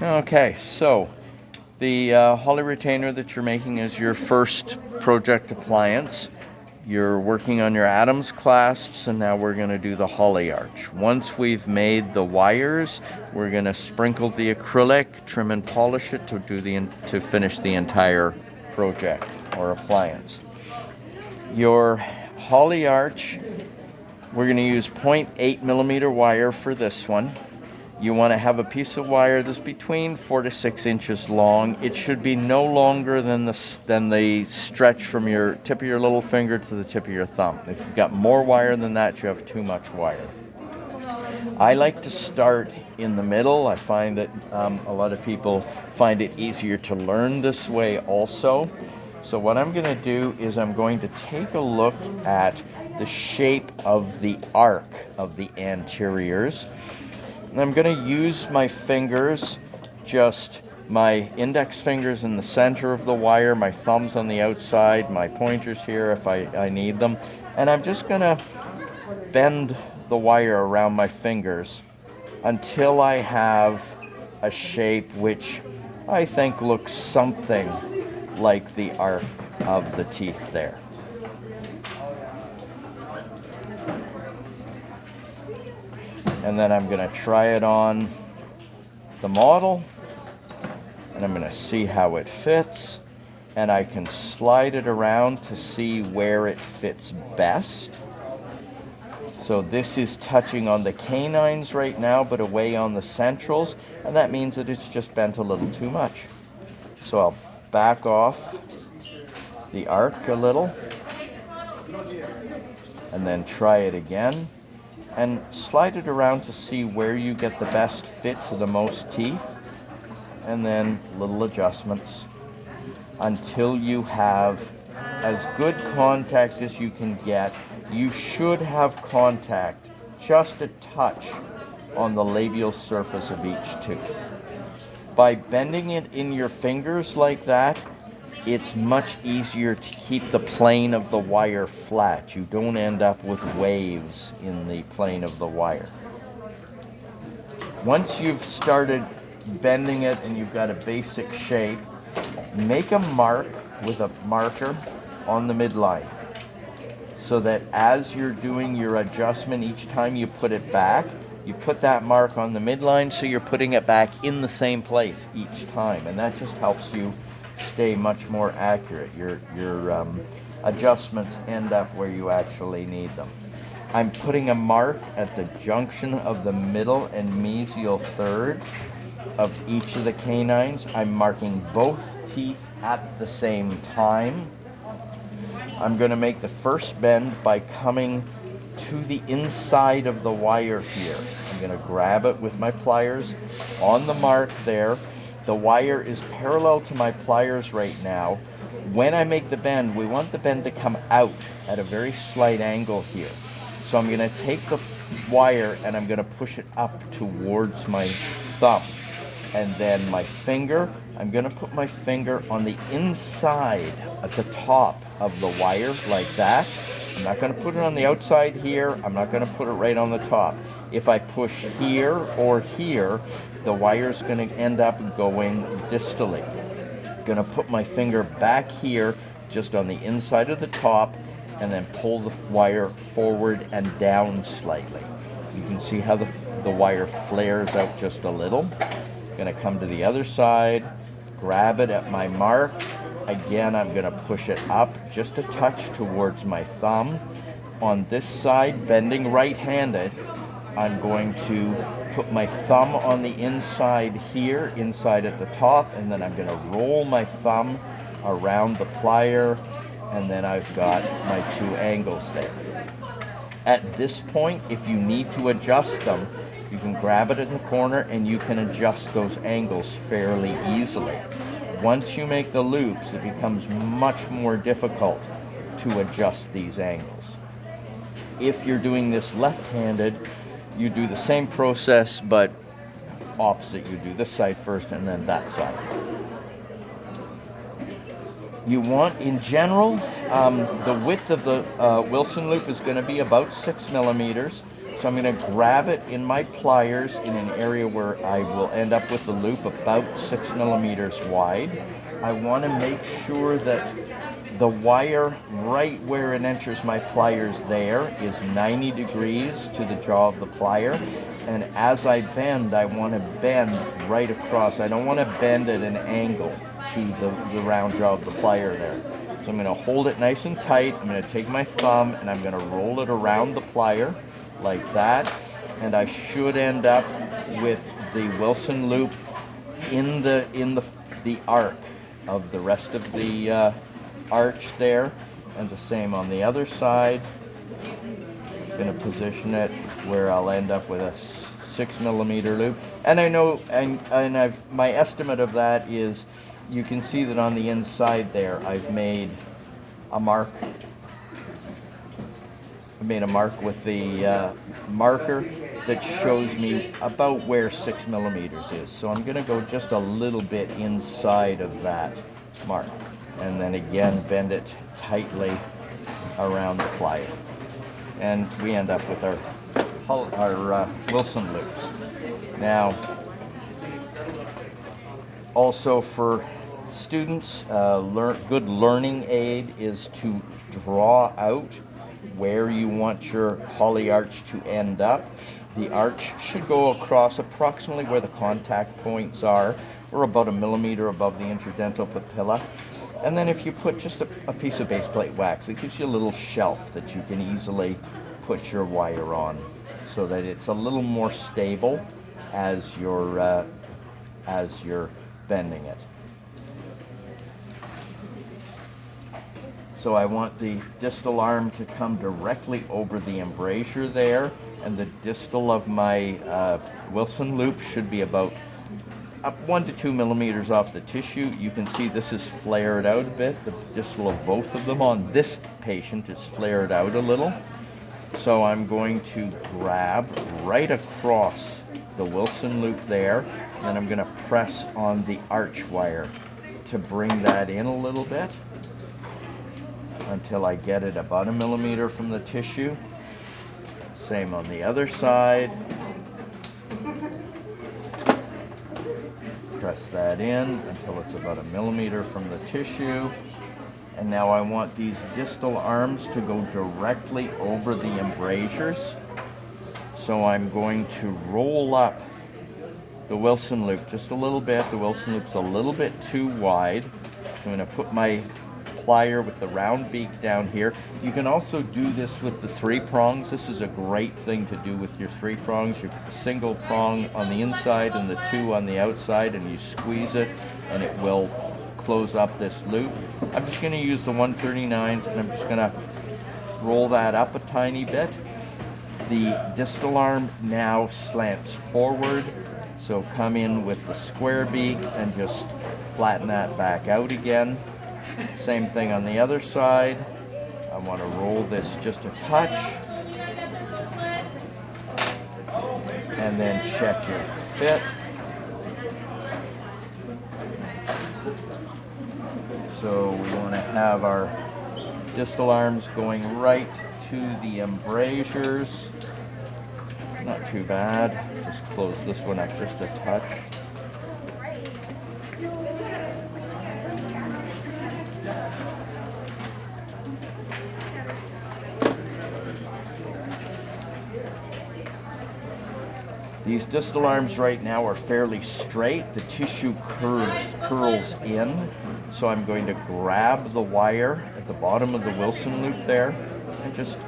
Okay, so the Hawley retainer that you're making is your first project appliance. You're working on your Adams clasps, and now we're going to do the Hawley arch. Once we've made the wires, we're going to sprinkle the acrylic, trim and polish it to finish the entire project or appliance. Your Hawley arch, we're going to use 0.8 millimeter wire for this one. You want to have a piece of wire that's between 4 to 6 inches long. It should be no longer than the stretch from your tip of your little finger to the tip of your thumb. If you've got more wire than that, you have too much wire. I like to start in the middle. I find that a lot of people find it easier to learn this way also. So what I'm going to do is I'm going to take a look at the shape of the arc of the anteriors. And I'm going to use my fingers, just my index fingers in the center of the wire, my thumbs on the outside, my pointers here if I need them. And I'm just going to bend the wire around my fingers until I have a shape which I think looks something like the arc of the teeth there. And then I'm going to try it on the model, and I'm going to see how it fits, and I can slide it around to see where it fits best. So this is touching on the canines right now, but away on the centrals, and that means that it's just bent a little too much. So I'll back off the arc a little, and then try it again. And slide it around to see where you get the best fit to the most teeth, and then little adjustments until you have as good contact as you can get. You should have contact, just a touch, on the labial surface of each tooth. By bending it in your fingers like that, it's much easier to keep the plane of the wire flat. You don't end up with waves in the plane of the wire. Once you've started bending it and you've got a basic shape, make a mark with a marker on the midline, so that as you're doing your adjustment, each time you put it back, you put that mark on the midline, so you're putting it back in the same place each time, and that just helps you stay much more accurate. Your adjustments end up where you actually need them. I'm putting a mark at the junction of the middle and mesial third of each of the canines. I'm marking both teeth at the same time. I'm going to make the first bend by coming to the inside of the wire here. I'm going to grab it with my pliers on the mark there. The wire is parallel to my pliers right now. When I make the bend, we want the bend to come out at a very slight angle here. So I'm going to take the wire and I'm going to push it up towards my thumb. And then my finger, I'm going to put my finger on the inside at the top of the wire like that. I'm not going to put it on the outside here. I'm not going to put it right on the top. If I push here or here, the wire's going to end up going distally. I'm going to put my finger back here, just on the inside of the top, and then pull the wire forward and down slightly. You can see how the wire flares out just a little. I'm going to come to the other side, grab it at my mark. Again, I'm going to push it up just a touch towards my thumb. On this side, bending right-handed, I'm going to put my thumb on the inside here, inside at the top, and then I'm going to roll my thumb around the plier, and then I've got my two angles there. At this point, if you need to adjust them, you can grab it in the corner and you can adjust those angles fairly easily. Once you make the loops, it becomes much more difficult to adjust these angles. If you're doing this left-handed, you do the same process, but opposite. You do this side first and then that side. You want, in general, the width of the Wilson loop is going to be about 6 millimeters. So I'm going to grab it in my pliers in an area where I will end up with the loop about 6 millimeters wide. I want to make sure that the wire right where it enters my pliers there is 90 degrees to the jaw of the plier. And as I bend, I want to bend right across. I don't want to bend at an angle to the round jaw of the plier there. So I'm going to hold it nice and tight. I'm going to take my thumb and I'm going to roll it around the plier like that. And I should end up with the Wilson loop in the arc of the rest of the arch there, and the same on the other side. I'm going to position it where I'll end up with a 6 millimeter loop. And I know, my estimate of that is, you can see that on the inside there, I've made a mark. I made a mark with the marker that shows me about where 6 millimeters is. So I'm going to go just a little bit inside of that mark, and then again bend it tightly around the plier, and we end up with our Wilson loops. Now, also for students, good learning aid is to draw out where you want your Hawley arch to end up. The arch should go across approximately where the contact points are, or about 1 millimeter above the interdental papilla. And then if you put just a piece of base plate wax, it gives you a little shelf that you can easily put your wire on, so that it's a little more stable as you're bending it. So I want the distal arm to come directly over the embrasure there, and the distal of my Wilson loop should be about 1 to 2 millimeters off the tissue. You can see this is flared out a bit. The distal of both of them on this patient is flared out a little. So I'm going to grab right across the Wilson loop there, and then I'm going to press on the arch wire to bring that in a little bit until I get it about 1 millimeter from the tissue. Same on the other side. Press that in until it's about 1 millimeter from the tissue. And now I want these distal arms to go directly over the embrasures. So I'm going to roll up the Wilson loop just a little bit. The Wilson loop's a little bit too wide. So I'm going to put my plier with the round beak down here. You can also do this with the 3 prongs. This is a great thing to do with your 3 prongs. You put a single prong on the inside and the 2 on the outside, and you squeeze it and it will close up this loop. I'm just going to use the 139s, and I'm just going to roll that up a tiny bit. The distal arm now slants forward, so come in with the square beak and just flatten that back out again. Same thing on the other side. I want to roll this just a touch, and then check your fit. So we want to have our distal arms going right to the embrasures. Not too bad. Just close this one up just a touch. These distal arms right now are fairly straight. The tissue curls in. So I'm going to grab the wire at the bottom of the Wilson loop there and just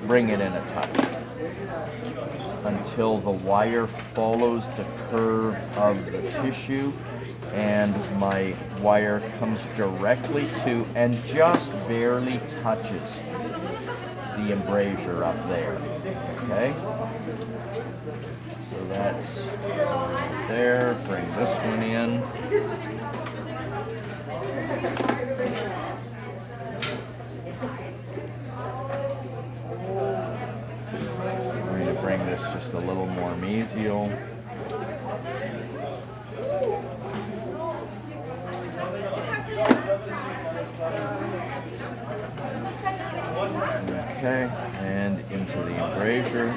bring it in a touch until the wire follows the curve of the tissue and my wire comes directly to and just barely touches the embrasure up there. Okay? So that's right there. Bring this one in. We're going to bring this just a little more mesial. Okay, and into the embrasure.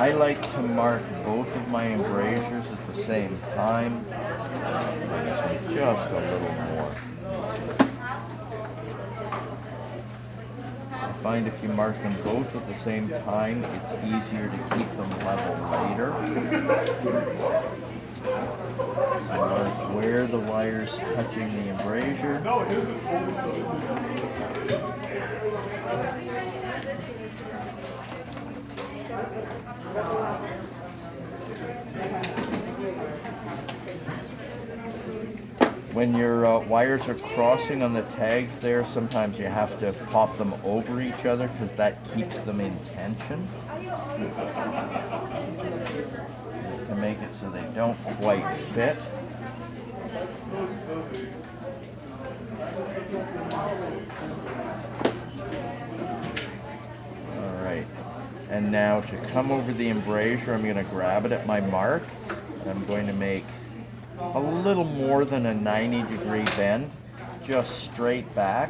I like to mark both of my embrasures at the same time. Just a little more. I find if you mark them both at the same time, it's easier to keep them level later. So mark where the wire's touching the embrasure. When your wires are crossing on the tags there, sometimes you have to pop them over each other because that keeps them in tension. To make it so they don't quite fit. Alright, and now to come over the embrasure, I'm going to grab it at my mark, and I'm going to make a little more than a 90-degree bend, just straight back,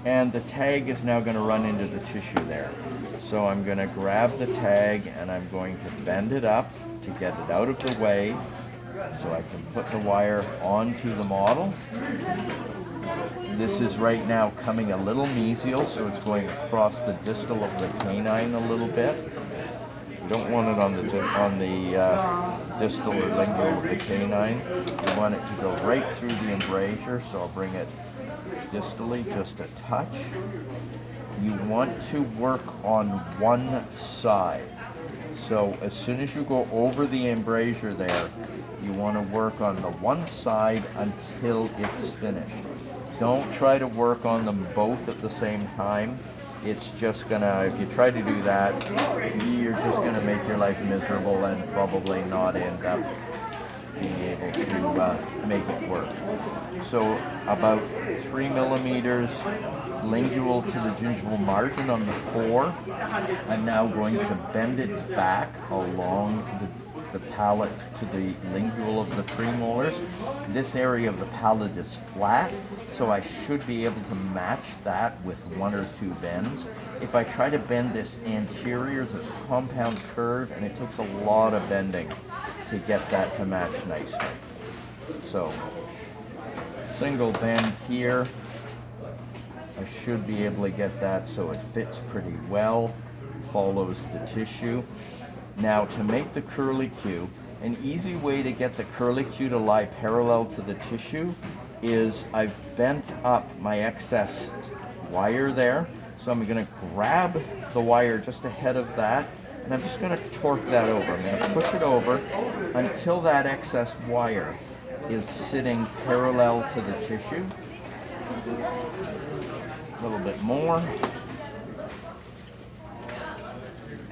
and the tag is now going to run into the tissue there. So I'm going to grab the tag and I'm going to bend it up to get it out of the way so I can put the wire onto the model. This is right now coming a little mesial, so it's going across the distal of the canine a little bit. You don't want it on the distal or lingual of the canine. You want it to go right through the embrasure, so I'll bring it distally just a touch. You want to work on one side. So as soon as you go over the embrasure there, you want to work on the one side until it's finished. Don't try to work on them both at the same time. It's just gonna, if you try to do that, you're just gonna make your life miserable and probably not end up being able to make it work. So about 3 millimeters lingual to the gingival margin on the 4. I'm now going to bend it back along the palate to the lingual of the premolars. This area of the palate is flat, so I should be able to match that with 1 or 2 bends. If I try to bend this anterior, there's a compound curve, and it takes a lot of bending to get that to match nicely. So, single bend here. I should be able to get that so it fits pretty well, follows the tissue. Now to make the curlicue, an easy way to get the curlicue to lie parallel to the tissue is I've bent up my excess wire there. So I'm going to grab the wire just ahead of that, and I'm just going to torque that over. I'm going to push it over until that excess wire is sitting parallel to the tissue. A little bit more.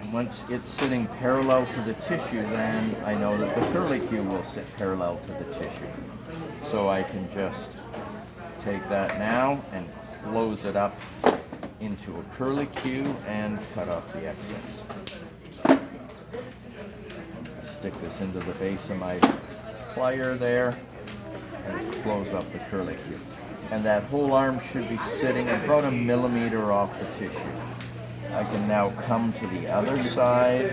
And once it's sitting parallel to the tissue, then I know that the curlicue will sit parallel to the tissue. So I can just take that now and close it up into a curlicue and cut off the excess. Stick this into the base of my plier there and close up the curlicue. And that whole arm should be sitting about 1 millimeter off the tissue. I can now come to the other side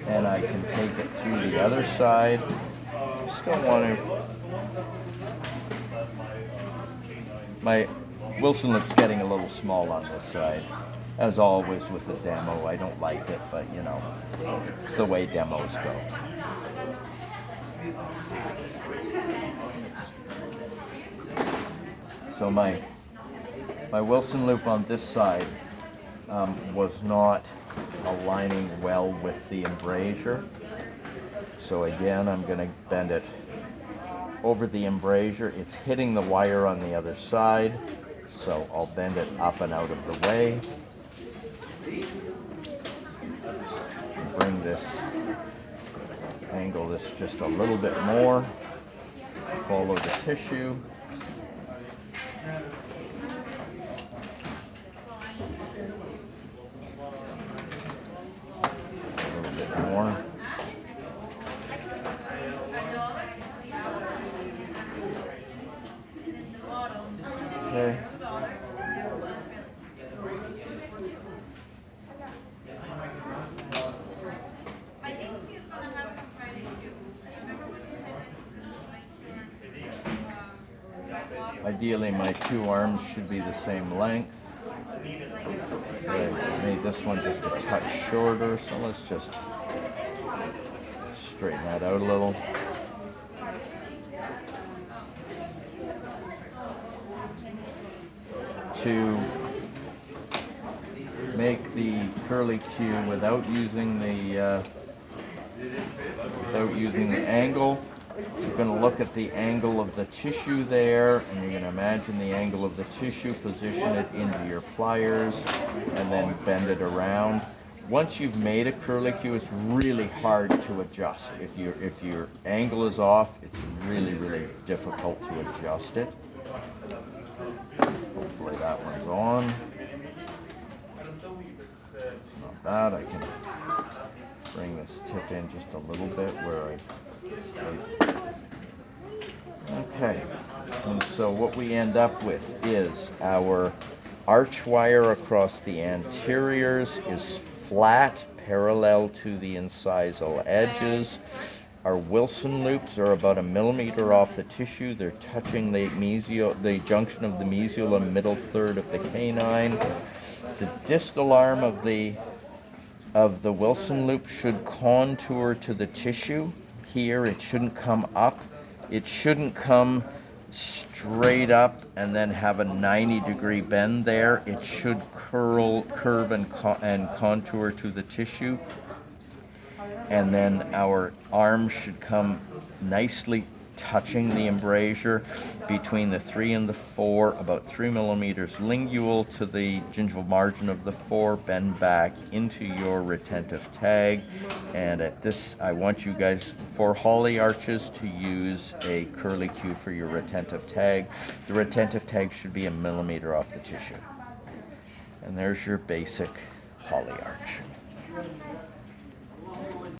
and I can take it through the other side. Still want to... My Wilson loop's getting a little small on this side. As always with the demo, I don't like it, but you know, it's the way demos go. So my Wilson loop on this side was not aligning well with the embrasure. So again, I'm going to bend it over the embrasure. It's hitting the wire on the other side, so I'll bend it up and out of the way. Bring this, angle this just a little bit more, follow the tissue. A little bit more. Okay. Ideally, my two arms should be the same length. I made this one just a touch shorter, so let's just straighten that out a little. To make the curly Q without using the angle, you're going to look at the angle of the tissue there, and you're going to imagine the angle of the tissue, position it into your pliers, and then bend it around. Once you've made a curly Q, it's really hard to adjust. If your angle is off, it's really, really difficult to adjust it. Hopefully that one's on. It's not bad. I can bring this tip in just a little bit where okay. And so what we end up with is our arch wire across the anteriors is flat, parallel to the incisal edges. Our Wilson loops are about 1 millimeter off the tissue. They're touching the junction of the mesial and middle third of the canine. The distal arm of the Wilson loop should contour to the tissue. Here, it shouldn't come up. It shouldn't come straight up and then have a 90-degree bend there. It should curve and contour to the tissue. And then our arm should come nicely touching the embrasure between the 3 and the 4, about 3 millimeters lingual to the gingival margin of the 4, bend back into your retentive tag. And at this, I want you guys, for Hawley arches, to use a curly Q for your retentive tag. The retentive tag should be 1 millimeter off the tissue. And there's your basic Hawley arch.